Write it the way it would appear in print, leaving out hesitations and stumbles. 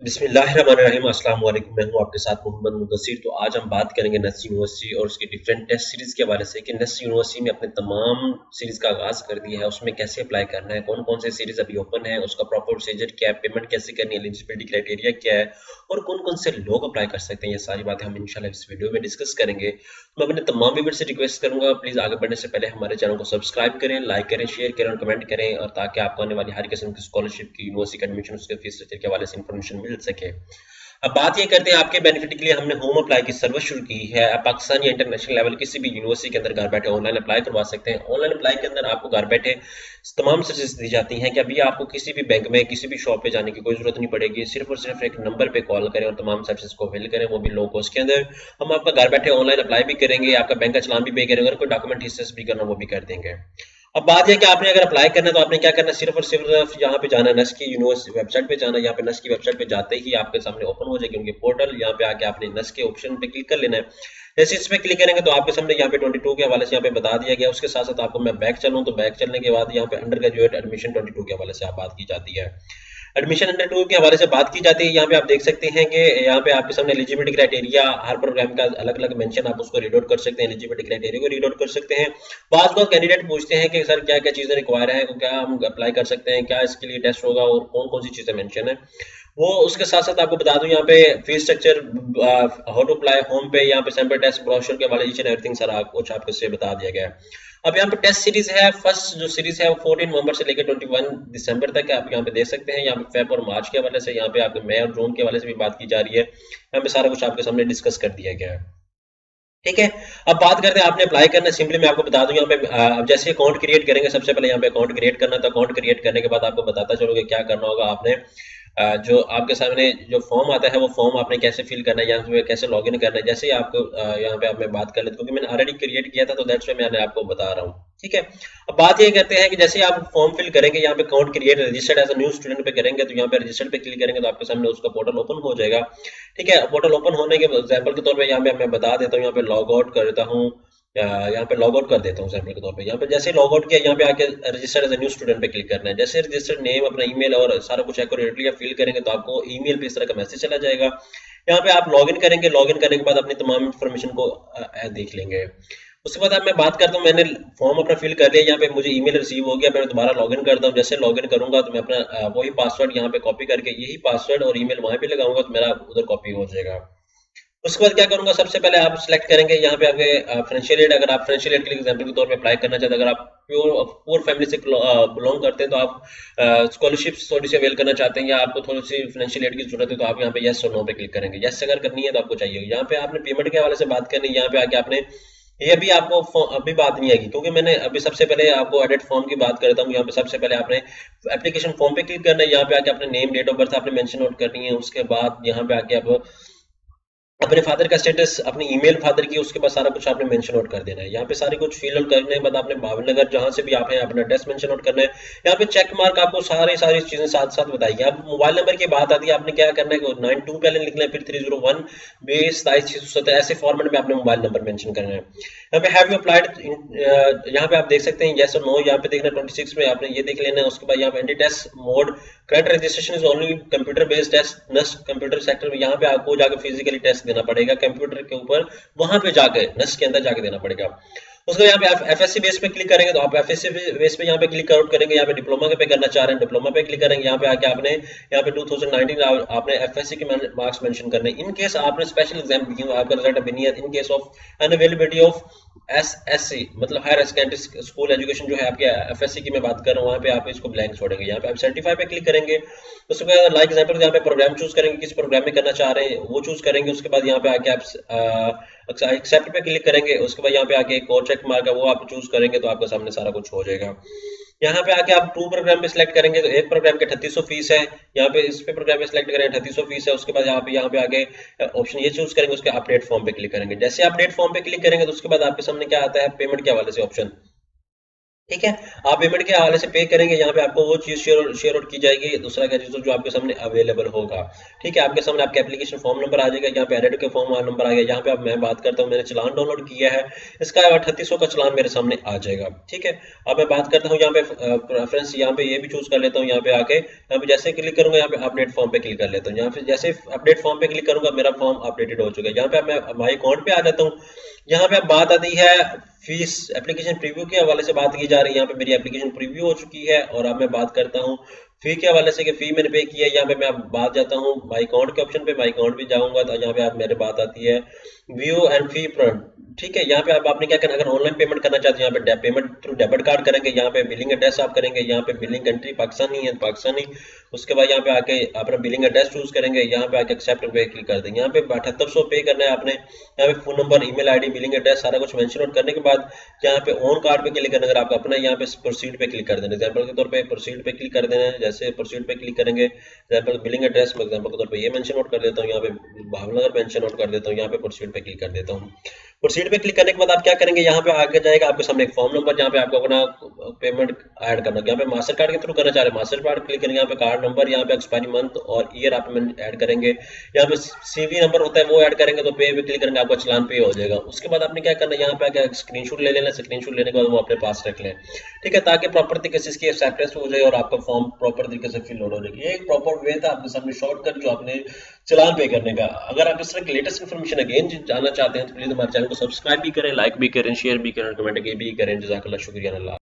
बिस्मिल्लाहिर्रहमानिर्रहीम। अस्सलाम वालेकुम। मैं हूं आपके साथ मोहम्मद मुदस्सिर। तो आज हम बात करेंगे नस्ट यूनिवर्सिटी और उसकी डिफरेंट टेस्ट सीरीज के हवाले से कि नस्ट यूनिवर्सिटी ने अपने तमाम सीरीज का आगाज कर दिया है, उसमें कैसे अप्लाई करना है, कौन कौन से सीरीज अभी ओपन है, उसका प्रॉपर प्रोसीजर क्या है, पेमेंट कैसे करनी है, एलिजिबिलिटी क्राइटेरिया क्या है और कौन कौन से लोग अप्लाई कर सकते हैं। ये सारी बातें हम इंशाल्लाह इस वीडियो में डिस्कस करेंगे। तो मैं अपने तमाम व्यूअर्स से रिक्वेस्ट करूंगा, प्लीज आगे बढ़ने से पहले हमारे चैनल को सब्सक्राइब करें, लाइक करें, शेयर करें और कमेंट करें, और ताकि आपको आने वाली हर किस्म की स्कॉलरशिप की, यूनिवर्सिटी एडमिशन, उसके फीस स्ट्रक्चर के हवाले से इंफॉर्मेशन मिल सके। अब बात ये करते हैं आपके बेनिफिट के लिए हमने होम अप्लाई की सर्विस शुरू की है। आप पाकिस्तान या इंटरनेशनल लेवल किसी भी यूनिवर्सिटी के अंदर घर बैठे ऑनलाइन अप्लाई करवा सकते हैं। ऑनलाइन अप्लाई के अंदर आपको घर बैठे तमाम सर्विस दी जाती हैं कि अभी आपको किसी भी बैंक में किसी भी शॉप पे जाने की कोई जरूरत नहीं पड़ेगी। सिर्फ और सिर्फ एक नंबर पे कॉल करें और तमाम सर्विस को अवेल करें, वो भी लो कॉस्ट के अंदर। हम आपका घर बैठे ऑनलाइन अप्लाई भी करेंगे, आपका बैंक का चलान भी पे करेंगे और कोई डॉक्यूमेंट हिस्से भी करना वो भी कर देंगे। अब बात यह कि आपने अगर अप्लाई करना है तो आपने क्या करना है, सिर्फ और सिर्फ यहाँ पे जाना है, नस्ट की यूनिवर्सिटी वेबसाइट पे जाना है। यहाँ पे नस्ट की वेबसाइट पे जाते ही आपके सामने ओपन हो जाएगी उनकी पोर्टल। यहाँ पे आके आपने नस्ट के ऑप्शन पे क्लिक कर लेना है। जैसे इस पे क्लिक करेंगे तो आपके सामने यहाँ पे 22 के हवाले से यहाँ पे बता दिया गया। उसके साथ साथ आपको मैं बैक चलूँ तो बैक चलने के बाद यहाँ पे अंडर ग्रेजुएट एडमिशन 22 के हवाले से आप बात की जाती है। एडमिशन अंडर 2 के हवाले से बात की जाती है। यहाँ पे आप देख सकते हैं कि यहाँ पे आपके सामने एलिजिबिलिटी क्राइटेरिया हर प्रोग्राम का अलग अलग मेंशन, आप उसको रीड आउट कर सकते हैं, एलिजिबिलिटी क्राइटेरिया को रीड आउट कर सकते हैं। बात कैंडिडेट पूछते हैं कि सर क्या क्या चीजें रिक्वायर है, क्या हम अप्लाई कर सकते हैं, क्या इसके लिए टेस्ट होगा और कौन कौन सी चीजें मेंशन है वो। उसके साथ साथ आपको बता दूं यहाँ पे fees structure, how to apply, home पे यहाँ पे सैंपल टेस्ट ब्रोशर के वाले ईच एंड एवरीथिंग सारा कुछ आपको इससे बता दिया गया है। अब यहाँ पे टेस्ट सीरीज है, फर्स्ट जो सीरीज है वो 14 नवंबर से लेकर 21 दिसंबर तक आप यहाँ पे देख सकते हैं। यहाँ पे फेब और मार्च के हवाले से, यहाँ पे आपके मई और जून के हवाले से भी बात की जा रही है। यहाँ पे सारा कुछ आपके सामने डिस्कस कर दिया गया है। ठीक है, अब बात करते हैं आपने अप्लाई करना है। सिंपली मैं आपको बता दूं यहाँ पे अब जैसे अकाउंट क्रिएट करेंगे, सबसे पहले यहाँ पे अकाउंट क्रिएट करना था। अकाउंट क्रिएट करने के बाद आपको बताता चलोगे क्या करना होगा। आपने जो आपके सामने जो फॉर्म आता है वो फॉर्म आपने कैसे फिल करना है, यहाँ पे कैसे लॉगिन करना है। जैसे ही आपको यहाँ पे आप मैं बात कर लेते क्योंकि मैंने ऑलरेडी क्रिएट किया था तो दैट्स व्हाई मैंने आपको बता रहा हूँ। ठीक है, अब बात ये करते हैं कि जैसे आप फॉर्म फिल करेंगे, यहाँ पे account create registered as a new student पे करेंगे तो यहाँ पे रजिस्टर्ड पे क्लिक करेंगे तो आपके सामने उसका पोर्टल ओपन हो जाएगा। ठीक है, पोर्टल ओपन होने के एग्जाम्पल के तौर पे यहाँ पे मैं बता देता हूँ, यहाँ पे लॉग आउट कर देता हूँ, यहाँ पे लॉग आउट कर देता हूँ सैम्पल के तौर पे। यहाँ पे जैसे लॉग आउट किया, यहाँ पे आके register as a new student पे क्लिक करना है। जैसे रजिस्टर्ड नेम, अपना ईमेल और सारा कुछ एक्यूरेटली फिल करेंगे तो आपको ईमेल पे इस तरह का मैसेज चला जाएगा। यहाँ पे आप लॉगिन करेंगे, लॉगिन करने के बाद अपनी तमाम इंफॉर्मेशन को देख लेंगे। उसके बाद अब मैं बात करता हूँ, मैंने फॉर्म अपना फिल कर लिया, यहाँ पे मुझे ईमेल रिसीव हो गया, मैं दोबारा लॉगिन करता हूँ। जैसे लॉगिन करूंगा तो मैं अपना वही पासवर्ड यहाँ पे कॉपी करके यही पासवर्ड और ईमेल वहां पे लगाऊंगा तो मेरा उधर कॉपी हो जाएगा। उसके बाद क्या करूंगा, सबसे पहले आप सिलेक्ट करेंगे यहाँ पे आपके फाइनेंशियल एड। अगर आप फाइनेंशियल एड के लिए एग्जाम्पल के तौर पे अप्लाई करना चाहते हैं, अगर आप पुअर फैमिली से बिलोंग करते हैं तो आप स्कॉलरशिप थोड़ी सी अवेल करना चाहते हैं या आपको थोड़ी सी फाइनेंशियल एड की जरूरत है तो आप यहाँ पे यस और नो पे क्लिक करेंगे। यस अगर करनी है तो आपको चाहिए। यहाँ पे आपने पेमेंट के हवाले से बात करनी है, यहाँ पे आके आपने ये अभी आपको अभी बात नहीं आएगी क्योंकि मैंने अभी सबसे पहले आपको एडिट फॉर्म की बात करता हूँ। यहाँ पे सबसे पहले आपने एप्लीकेशन फॉर्म पे क्लिक करना है, यहाँ पे आके अपने नेम, डेट ऑफ बर्थ आपने मेंशन आउट करनी है। उसके बाद यहाँ पे आके आप अपने फादर का स्टेटस, अपनी ईमेल फादर की, उसके बाद सारा कुछ आपने मेंशन आउट कर देना है। यहाँ पे सारी कुछ फिल आउट करने के बाद आपने भावनगर जहां से भी आप हैं अपना एड्रेस मेंशन आउट करना है। यहाँ पे चेक मार्क आपको सारी चीजें साथ साथ बताइए। अब मोबाइल नंबर की बात आती है, आपने क्या करना है, 92 पहले लिखना है, फिर 301 22 ऐसे फॉर्मेट में आपने मोबाइल नंबर मेंशन करना है। यहाँ पे हैव यू अप्लाइड, यहाँ पे आप देख सकते हैं यस और नो, यहाँ पे देखना 26 में आपने ये देख लेना है। उसके बाद यहाँ पे एंटी test mode, current registration is only computer based test, नस्ट कंप्यूटर सेक्टर में यहाँ पे आपको जाकर फिजिकली टेस्ट देना पड़ेगा कंप्यूटर के ऊपर, वहां पे जाके नस्ट के अंदर जाके देना पड़ेगा। उसको यहाँ पे एफएससी बेस पे क्लिक करेंगे तो आप एफएससी बेस पे यहाँ पे क्लिक आउट करेंगे। यहाँ पे डिप्लोमा के पे करना चाह रहे हैं, डिप्लोमा पे क्लिक करेंगे। यहाँ पे आके आपने यहाँ पे 2019 आपने एफएससी के मार्क्स मेंशन करने। इन केस आपने स्पेशल एग्जाम दी हो, आपका रिजल्ट अभी नहीं है, in case of unavailability of SSC मतलब हायर सेकेंडरी स्कूल एजुकेशन जो है आपके एफएससी की मैं बात कर रहा हूँ, वहाँ पे आप इसको ब्लैंक छोड़ेंगे। यहाँ पे आप सर्टिफाई पे क्लिक करेंगे। उसके बाद लाइक एग्जाम्पल यहाँ पे प्रोग्राम चूज करेंगे, किस प्रोग्राम में करना चाह रहे हैं वो चूज करेंगे। उसके बाद यहाँ पे आके आप एक्सेप्ट पे क्लिक करेंगे। उसके बाद यहाँ पे आके एक और चेक मार्क है वो आप चूज करेंगे तो आपके सामने सारा कुछ हो जाएगा। यहाँ पे आके आप 2 प्रोग्राम पे सिलेक्ट करेंगे तो एक प्रोग्राम के 3800 फीस है। यहाँ पे इस पे प्रोग्राम पे सिलेक्ट करें 3800 फीस है। उसके बाद यहाँ पे आगे ऑप्शन ये चूज करेंगे, उसके अपडेट फॉर्म पे क्लिक करेंगे। जैसे अपडेट फॉर्म पे क्लिक करेंगे तो उसके बाद आपके सामने क्या आता है, पेमेंट के हवाले से ऑप्शन। ठीक है। आप पेमेंट के हवाले से पे करेंगे, यहाँ पे आपको वो चीज़ शेयर आउट की जाएगी। दूसरा क्या चीज़ जो आपके सामने अवेलेबल होगा, ठीक है। आपके सामने आपका एप्लीकेशन फॉर्म नंबर आ जाएगा, यहाँ पे एडिट के फॉर्म नंबर आ गया। यहाँ पे अब मैं बात करता हूँ, मैंने चलान डाउनलोड किया है, इसका 3800 का चलान मेरे सामने आ जाएगा, ठीक है। अब मैं बात करता हूँ यहाँ पे प्रेफरेंस, यहाँ पे ये भी चूज कर लेता हूँ। यहाँ पे आके यहाँ पे जैसे क्लिक करूंगा, यहाँ पे अपडेट फॉर्म पे क्लिक कर लेता हूँ। यहाँ पे जैसे अपडेट फॉर्म पे क्लिक करूंगा, मेरा फॉर्म अपडेटेड हो चुका है। यहाँ पे मैं माई अकाउंट पे आ जाता हूँ। यहाँ पे अब बात आती है फीस, एप्लीकेशन प्रीव्यू के हवाले से बात की जा रही है। यहाँ पे मेरी एप्लीकेशन प्रीव्यू हो चुकी है और अब मैं बात करता हूँ फी के हवाले से कि फी मैंने पे किया है। यहाँ पे मैं अब बात जाता हूँ माई अकाउंट के ऑप्शन पे, माई अकाउंट पे जाऊंगा तो यहाँ पे आप मेरे बात आती है व्यू एंड फी फ्रंट, ठीक है। यहाँ पे आप आपने क्या करना, अगर ऑनलाइन पेमेंट करना चाहते हैं यहाँ पे पेमेंट थ्रू डेबिट कार्ड करेंगे। यहाँ पे बिलिंग एड्रेस आप करेंगे, यहाँ पे बिलिंग कंट्री पाकिस्तानी है, पाकिस्तानी। उसके बाद यहाँ पे आके अपना बिलिंग एड्रेस चूज करेंगे, यहाँ पे आके एक्सेप्ट पे क्लिक कर देंगे। यहाँ पे 7800 पे करना है आपने। यहाँ पे phone number, email ID, billing address सारा कुछ मेंशन आउट करने के बाद यहाँ पे ऑन कार्ड पे क्लिक करना, अगर आपका अपना यहाँ पे प्रोसीड पे क्लिक कर देना। एग्जाम्पल के तौर पे प्रोसीड पे क्लिक कर देना है। जैसे प्रोसीड पे क्लिक करेंगे, एग्जाम्पल बिलिंग एड्रेस में एग्जाम्पल के तौर पे ये मेंशन आउट कर देता हूँ, यहाँ पे भावनगर मेंशन आउट कर देता हूँ। यहाँ पे प्रोसीड पे क्लिक कर देता हूँ। प्रोसीड पे क्लिक करने के बाद आप क्या करेंगे, यहाँ पे आगे जाएगा आपके सामने एक फॉर्म नंबर, जहाँ पे आपको अपना पेमेंट ऐड करना। यहाँ पे मास्टर कार्ड के थ्रू करना चाह रहे हैं, मास्टर कार्ड क्लिक करेंगे। यहाँ पे कार्ड नंबर, यहाँ पे एक्सपायरी मंथ और ईयर आप ऐड करेंगे। यहाँ पे सीवी नंबर होता है वो ऐड करेंगे, तो पे पे क्लिक करेंगे, आपका चलान पे हो जाएगा। उसके बाद आपने क्या करना है, यहाँ पे आके स्क्रीनशॉट ले लेना। स्क्रीनशॉट लेने के बाद वो अपने पास रख लें, ठीक है, ताकि प्रॉपर तरीके से इसकी एक्सेप्टेंस हो जाए और आपका फॉर्म प्रॉपर तरीके से फिल हो जाएगी। ये एक प्रॉपर वे था आपके सामने शॉर्टकट जो आपने चलान पे करने का। अगर आप इस तरह की लेटेस्ट इन्फॉर्मेशन अगेन जानना चाहते हैं तो प्लीज हमारे चैनल को सब्सक्राइब भी करें, लाइक भी करें, शेयर भी करें, कमेंट भी करें। जज़ाकल्लाह, शुक्रिया, अल्लाह।